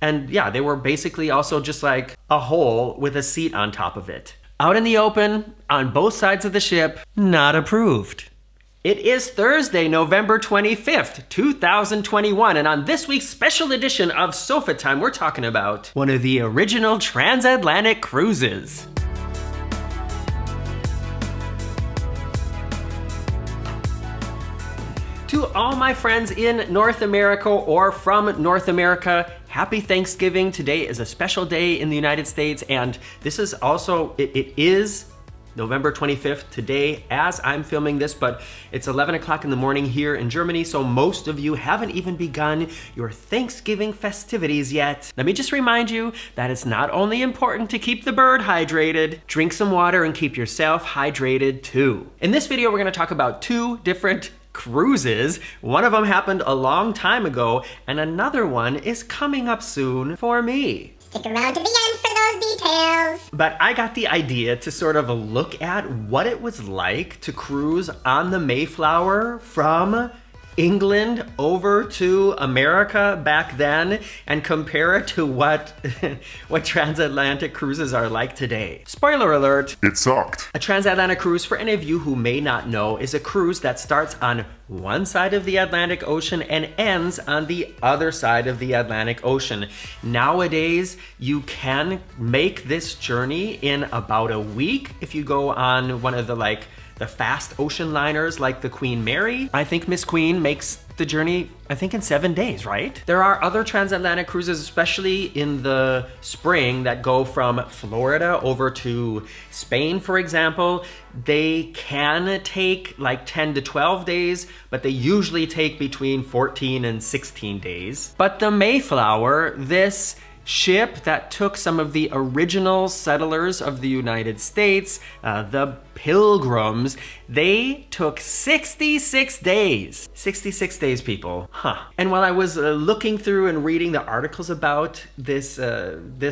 And yeah, they were basically also just like a hole with a seat on top of it. Out in the open, on both sides of the ship, not approved. It is Thursday, November 25th, 2021, and on this week's special edition of Sofa Time, we're talking about one of the original transatlantic cruises. To all my friends in North America or from North America, happy Thanksgiving. Today is a special day in the United States, and this is also, it is November 25th today as I'm filming this, but it's 11 o'clock in the morning here in Germany, so most of you haven't even begun your Thanksgiving festivities yet. Let me just remind you that it's not only important to keep the bird hydrated, drink some water and keep yourself hydrated too. In this video, we're gonna talk about two different cruises. One of them happened a long time ago, and another one is coming up soon for me. Stick around to the end for those details. But I got the idea to sort of look at what it was like to cruise on the Mayflower from England over to America back then and compare it to what transatlantic cruises are like today. Spoiler alert. It sucked. A transatlantic cruise, for any of you who may not know, is a cruise that starts on one side of the Atlantic Ocean and ends on the other side of the Atlantic Ocean. Nowadays, you can make this journey in about a week if you go on one of the fast ocean liners like the Queen Mary. I think Miss Queen makes the journey, I think, in 7 days, right? There are other transatlantic cruises, especially in the spring, that go from Florida over to Spain, for example. They can take like 10 to 12 days, but they usually take between 14 and 16 days. But the Mayflower, this ship that took some of the original settlers of the United States, the Pilgrims, they took 66 days. 66 days, people. Huh. And while I was looking through and reading the articles about this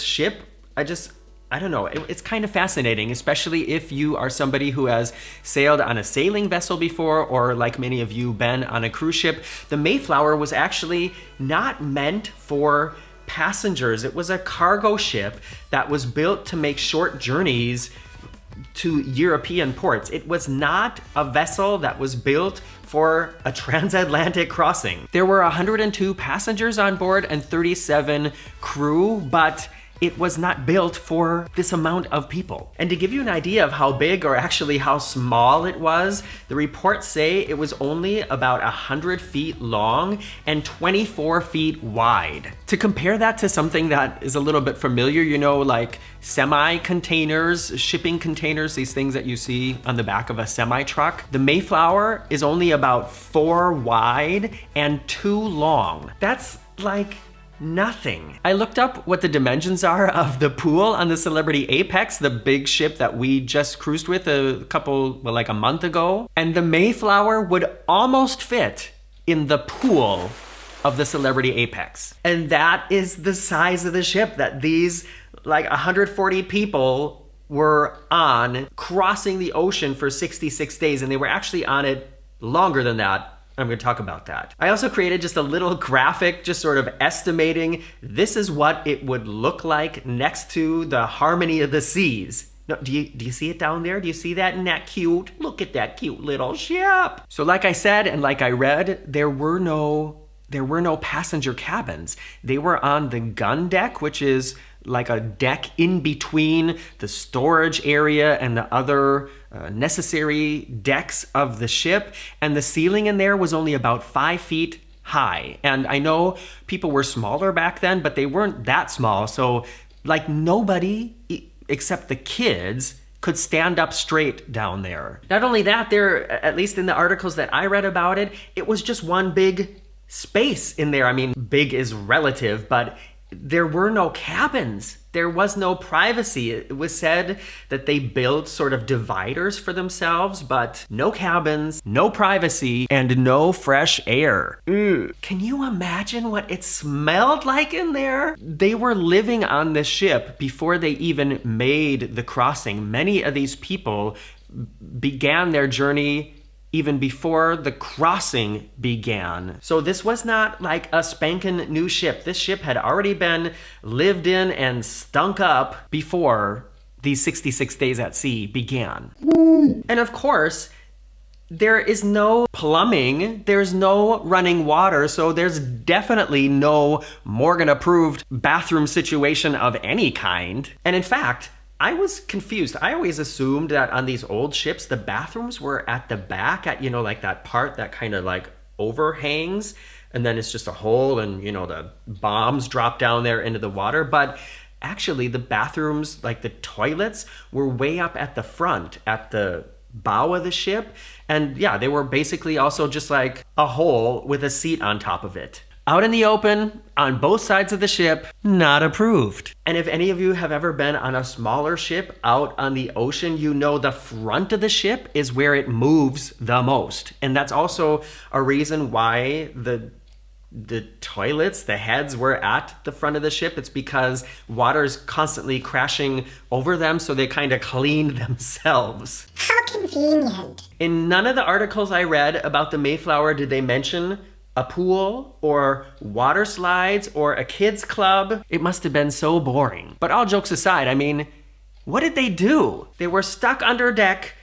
ship, I don't know, it's kind of fascinating, especially if you are somebody who has sailed on a sailing vessel before, or like many of you, been on a cruise ship. The Mayflower was actually not meant for passengers. It was a cargo ship that was built to make short journeys to European ports. It was not a vessel that was built for a transatlantic crossing. There were 102 passengers on board and 37 crew, but it was not built for this amount of people. And to give you an idea of how big, or actually how small it was, the reports say it was only about 100 feet long and 24 feet wide. To compare that to something that is a little bit familiar, you know, like semi-containers, shipping containers, these things that you see on the back of a semi-truck. The Mayflower is only about 4 wide and 2 long. That's like nothing. I looked up what the dimensions are of the pool on the Celebrity Apex, the big ship that we just cruised with like a month ago. And the Mayflower would almost fit in the pool of the Celebrity Apex. And that is the size of the ship that these like 140 people were on, crossing the ocean for 66 days. And they were actually on it longer than that. I'm going to talk about that. I also created just a little graphic, just sort of estimating this is what it would look like next to the Harmony of the Seas. No, do you see it down there? Do you see that? Isn't that cute? Look at that cute little ship. So like I said, and like I read, there were no passenger cabins. They were on the gun deck, which is like a deck in between the storage area and the other necessary decks of the ship. And the ceiling in there was only about 5 feet high. And I know people were smaller back then, but they weren't that small. So like nobody except the kids could stand up straight down there. Not only that, there, at least in the articles that I read about it, it was just one big space in there. I mean, big is relative, but there were no cabins. There was no privacy. It was said that they built sort of dividers for themselves, but no cabins, no privacy, and no fresh air. Can you imagine what it smelled like in there? They were living on this ship before they even made the crossing. Many of these people began their journey even before the crossing began. So this was not like a spanking new ship. This ship had already been lived in and stunk up before these 66 days at sea began. And of course, there is no plumbing, there's no running water, so there's definitely no Morgan-approved bathroom situation of any kind. And in fact, I was confused. I always assumed that on these old ships, the bathrooms were at the back, at, like that part that kind of like overhangs, and then it's just a hole and, the bombs drop down there into the water. But actually, the bathrooms, like the toilets, were way up at the front, at the bow of the ship. And yeah, they were basically also just like a hole with a seat on top of it. Out in the open, on both sides of the ship, not approved. And if any of you have ever been on a smaller ship out on the ocean, you know the front of the ship is where it moves the most. And that's also a reason why the toilets, the heads were at the front of the ship. It's because water's constantly crashing over them, so they kind of cleaned themselves. How convenient. In none of the articles I read about the Mayflower did they mention a pool or water slides or a kids club. It must have been so boring. But all jokes aside, I mean, what did they do? They were stuck under deck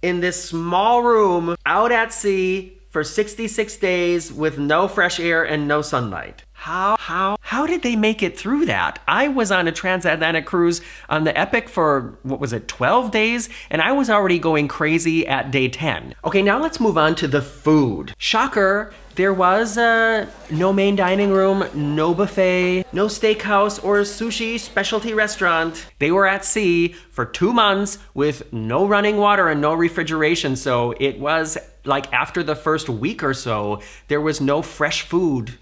in this small room out at sea for 66 days with no fresh air and no sunlight. How did they make it through that? I was on a transatlantic cruise on the Epic for, 12 days? And I was already going crazy at day 10. Okay, now let's move on to the food. Shocker, there was no main dining room, no buffet, no steakhouse or sushi specialty restaurant. They were at sea for 2 months with no running water and no refrigeration. So it was like after the first week or so, there was no fresh food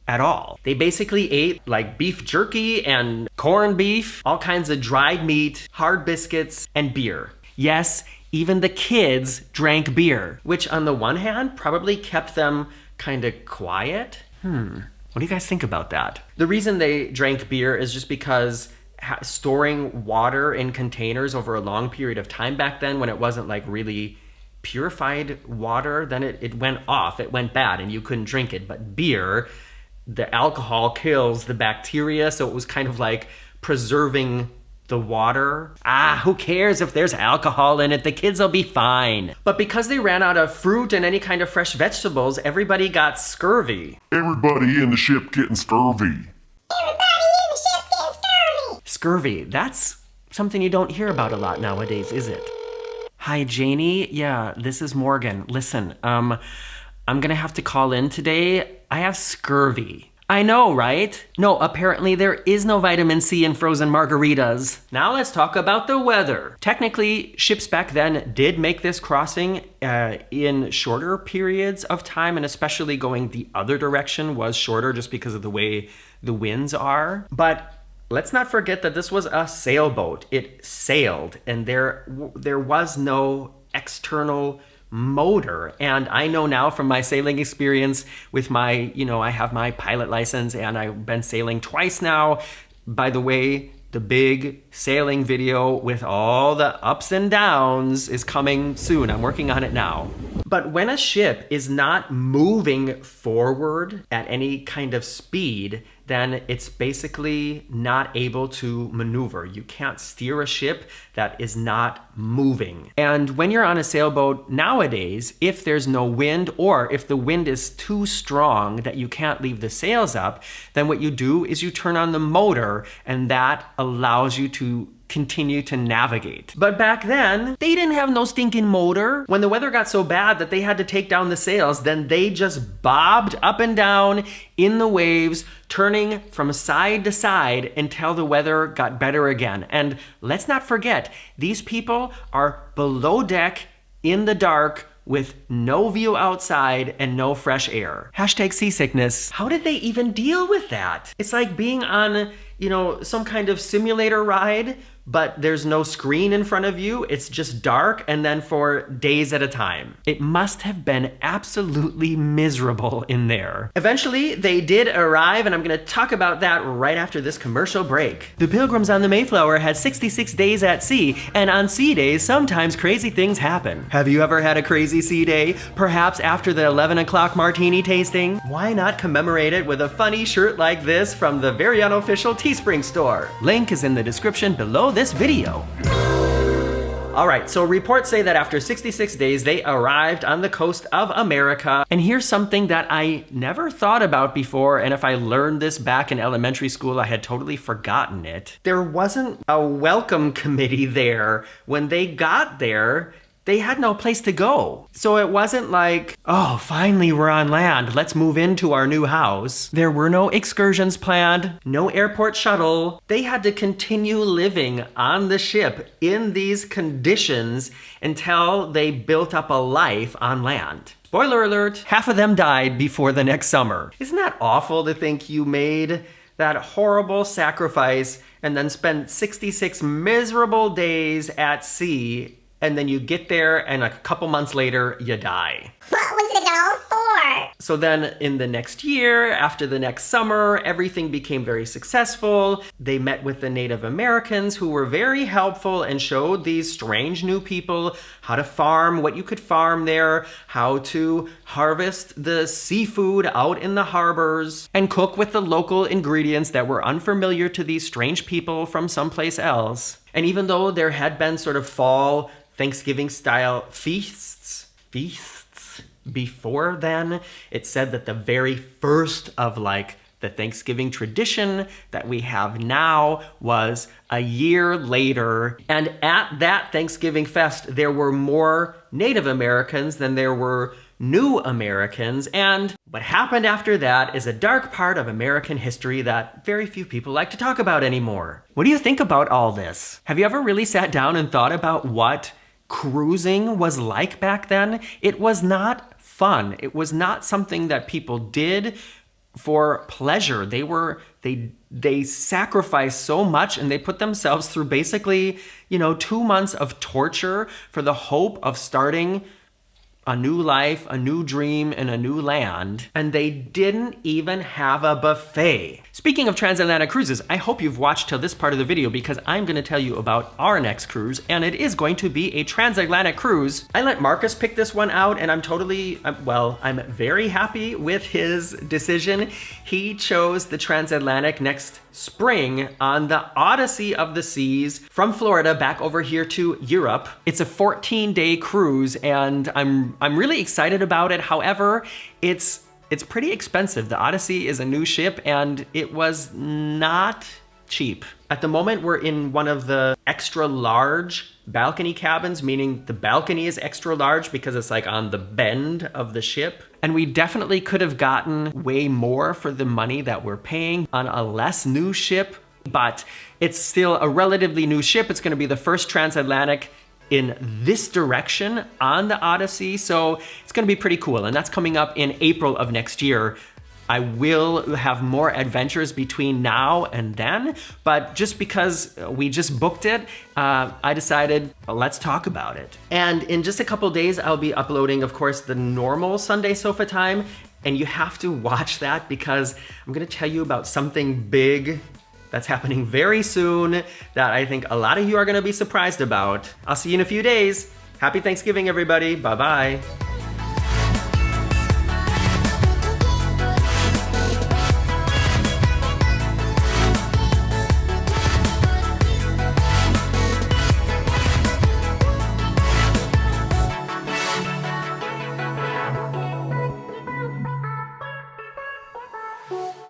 at all. They basically ate like beef jerky and corned beef, all kinds of dried meat, hard biscuits, and beer. Yes, even the kids drank beer, which on the one hand probably kept them kind of quiet. What do you guys think about that? The reason they drank beer is just because storing water in containers over a long period of time back then, when it wasn't like really purified water, then it went off, it went bad and you couldn't drink it. But beer, the alcohol kills the bacteria, so it was kind of like preserving the water. Who cares if there's alcohol in it? The kids will be fine. But because they ran out of fruit and any kind of fresh vegetables, everybody got scurvy. Everybody in the ship getting scurvy. Scurvy, that's something you don't hear about a lot nowadays, is it? Hi, Janie. Yeah, this is Morgan. Listen, I'm gonna have to call in today. I have scurvy. I know, right? No, apparently there is no vitamin C in frozen margaritas. Now let's talk about the weather. Technically, ships back then did make this crossing in shorter periods of time, and especially going the other direction was shorter just because of the way the winds are. But let's not forget that this was a sailboat. It sailed, and there was no external motor. And I know now from my sailing experience with my, I have my pilot license and I've been sailing twice now. By the way, the big sailing video with all the ups and downs is coming soon. I'm working on it now. But when a ship is not moving forward at any kind of speed, then it's basically not able to maneuver. You can't steer a ship that is not moving. And when you're on a sailboat nowadays, if there's no wind or if the wind is too strong that you can't leave the sails up, then what you do is you turn on the motor, and that allows you to continue to navigate. But back then, they didn't have no stinking motor. When the weather got so bad that they had to take down the sails, then they just bobbed up and down in the waves, turning from side to side until the weather got better again. And let's not forget, these people are below deck in the dark with no view outside and no fresh air. Hashtag seasickness. How did they even deal with that? It's like being on some kind of simulator ride, but there's no screen in front of you. It's just dark, and then for days at a time. It must have been absolutely miserable in there. Eventually, they did arrive, and I'm gonna talk about that right after this commercial break. The Pilgrims on the Mayflower had 66 days at sea, and on sea days, sometimes crazy things happen. Have you ever had a crazy sea day? Perhaps after the 11 o'clock martini tasting? Why not commemorate it with a funny shirt like this from the very unofficial Teespring store? Link is in the description below this video. Alright, so reports say that after 66 days, they arrived on the coast of America. And here's something that I never thought about before, and if I learned this back in elementary school, I had totally forgotten it. There wasn't a welcome committee there. When they got there, they had no place to go. So it wasn't like, oh, finally we're on land, let's move into our new house. There were no excursions planned, no airport shuttle. They had to continue living on the ship in these conditions until they built up a life on land. Spoiler alert, half of them died before the next summer. Isn't that awful to think you made that horrible sacrifice and then spent 66 miserable days at sea, and then you get there and a couple months later, you die? What was it all for? So then in the next year, after the next summer, everything became very successful. They met with the Native Americans who were very helpful and showed these strange new people how to farm, what you could farm there, how to harvest the seafood out in the harbors, and cook with the local ingredients that were unfamiliar to these strange people from someplace else. And even though there had been sort of fall Thanksgiving style feasts before then, it said that the very first of like the Thanksgiving tradition that we have now was a year later. And at that Thanksgiving fest, there were more Native Americans than there were new Americans. And what happened after that is a dark part of American history that very few people like to talk about anymore. What do you think about all this? Have you ever really sat down and thought about what cruising was like back then? It was not fun. It was not something that people did for pleasure. They sacrificed so much, and they put themselves through basically, 2 months of torture for the hope of starting a new life, a new dream, and a new land. And they didn't even have a buffet. Speaking of transatlantic cruises, I hope you've watched till this part of the video because I'm gonna tell you about our next cruise, and it is going to be a transatlantic cruise. I let Marcus pick this one out, and I'm very happy with his decision. He chose the transatlantic next spring on the Odyssey of the Seas from Florida back over here to Europe. It's a 14-day cruise, and I'm really excited about it. However, it's pretty expensive. The Odyssey is a new ship, and it was not cheap. At the moment, we're in one of the extra large balcony cabins, meaning the balcony is extra large because it's like on the bend of the ship. And we definitely could have gotten way more for the money that we're paying on a less new ship, but it's still a relatively new ship. It's gonna be the first transatlantic in this direction on the Odyssey, so it's gonna be pretty cool, and that's coming up in April of next year. I will have more adventures between now and then, but just because we just booked it, I decided, well, let's talk about it. And in just a couple days, I'll be uploading, of course, the normal Sunday Sofa Time, and you have to watch that because I'm gonna tell you about something big that's happening very soon that I think a lot of you are gonna be surprised about. I'll see you in a few days. Happy Thanksgiving, everybody. Bye-bye.